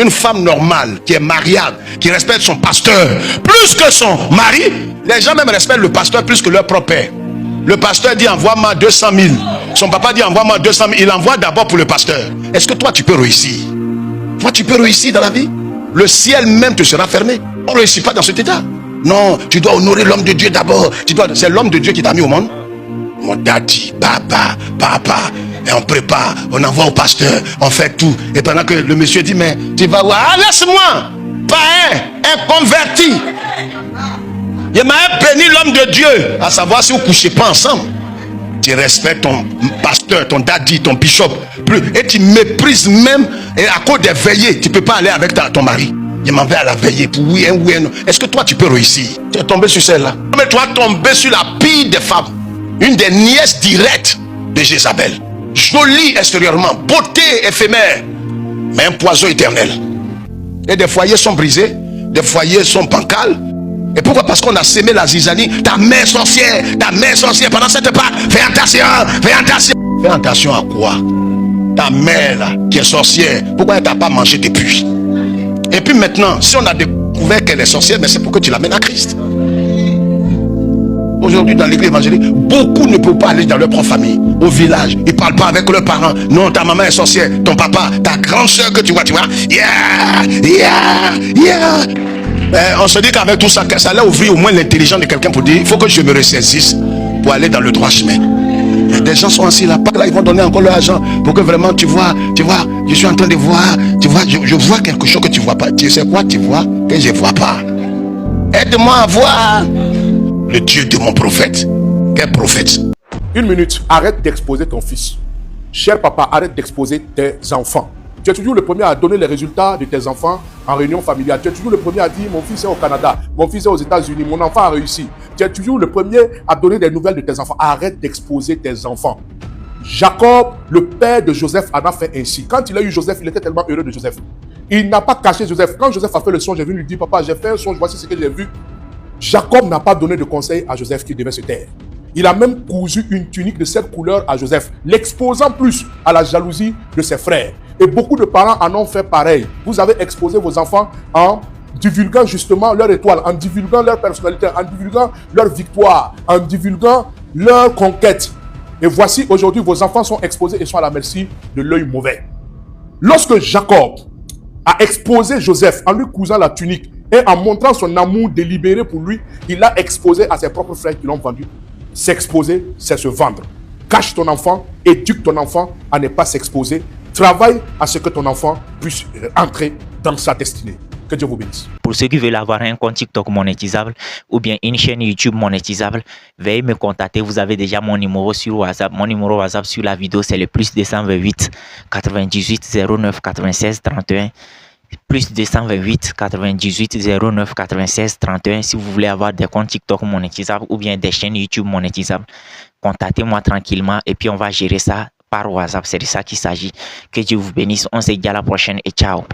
une femme normale, qui est mariable, qui respecte son pasteur, plus que son mari, les gens même respectent le pasteur plus que leur propre père. Le pasteur dit envoie-moi 200 000. Son papa dit envoie-moi 200 000. Il envoie d'abord pour le pasteur. Est-ce que toi tu peux réussir? Toi tu peux réussir dans la vie? Le ciel même te sera fermé. On ne réussit pas dans cet état. Non, tu dois honorer l'homme de Dieu d'abord. C'est l'homme de Dieu qui t'a mis au monde. Mon daddy, papa. Et on prépare, on envoie au pasteur, on fait tout. Et pendant que le monsieur dit, mais tu vas voir, laisse-moi, païen, inconverti. Il m'a béni l'homme de Dieu, à savoir si vous ne couchez pas ensemble. Tu respectes ton pasteur, ton daddy, ton bishop, et tu méprises même, et à cause des veillées, tu ne peux pas aller avec ton mari. Il m'en va à la veillée pour oui, non. Est-ce que toi tu peux réussir? Tu es tombé sur celle-là. Mais tu vas tomber sur la pire des femmes, une des nièces directes de Jézabel. Jolie extérieurement, beauté éphémère, mais un poison éternel. Et des foyers sont brisés, des foyers sont bancals. Et pourquoi? Parce qu'on a sémé la zizanie. Ta mère sorcière pendant cette part. Fais attention. Fais attention à quoi? Ta mère là, qui est sorcière, pourquoi elle t'a pas mangé depuis? Et puis maintenant, si on a découvert qu'elle est sorcière, mais c'est pour que tu l'amènes à Christ. Aujourd'hui, dans l'église évangélique, beaucoup ne peuvent pas aller dans leur propre famille, au village. Ils ne parlent pas avec leurs parents. Non, ta maman est sorcière, ton papa, ta grande soeur que tu vois. On se dit qu'avec tout ça, ça allait ouvrir au moins l'intelligence de quelqu'un pour dire, il faut que je me ressaisisse pour aller dans le droit chemin. Et des gens sont assis là, là, ils vont donner encore leur argent pour que vraiment tu vois, je suis en train de voir, tu vois, je vois quelque chose que tu vois pas. Tu sais quoi, tu vois, que je vois pas. Aide-moi à voir. Le Dieu de mon prophète. Quel prophète? Une minute, arrête d'exposer ton fils. Cher papa, arrête d'exposer tes enfants. Tu es toujours le premier à donner les résultats de tes enfants en réunion familiale. Tu es toujours le premier à dire mon fils est au Canada, mon fils est aux États-Unis, mon enfant a réussi. Tu es toujours le premier à donner des nouvelles de tes enfants. Arrête d'exposer tes enfants. Jacob, le père de Joseph, en a fait ainsi. Quand il a eu Joseph, il était tellement heureux de Joseph. Il n'a pas caché Joseph. Quand Joseph a fait le songe, j'ai venu lui dire, papa, j'ai fait un songe, voici ce que j'ai vu. Jacob n'a pas donné de conseil à Joseph qui devait se taire. Il a même cousu une tunique de cette couleur à Joseph, l'exposant plus à la jalousie de ses frères. Et beaucoup de parents en ont fait pareil. Vous avez exposé vos enfants en divulguant justement leur étoile, en divulguant leur personnalité, en divulguant leur victoire, en divulguant leur conquête. Et voici aujourd'hui vos enfants sont exposés et sont à la merci de l'œil mauvais. Lorsque Jacob a exposé Joseph en lui cousant la tunique et en montrant son amour délibéré pour lui, il l'a exposé à ses propres frères qui l'ont vendu. S'exposer, c'est se vendre. Cache ton enfant, éduque ton enfant à ne pas s'exposer. Travaille à ce que ton enfant puisse entrer dans sa destinée. Que Dieu vous bénisse. Pour ceux qui veulent avoir un compte TikTok monétisable ou bien une chaîne YouTube monétisable, veuillez me contacter. Vous avez déjà mon numéro sur WhatsApp. Mon numéro WhatsApp sur la vidéo, c'est le plus 228 98 09 96 31. Plus 228 98 09 96 31. Si vous voulez avoir des comptes TikTok monétisables ou bien des chaînes YouTube monétisables, contactez-moi tranquillement et puis on va gérer ça par WhatsApp. C'est de ça qu'il s'agit. Que Dieu vous bénisse. On se dit à la prochaine et ciao.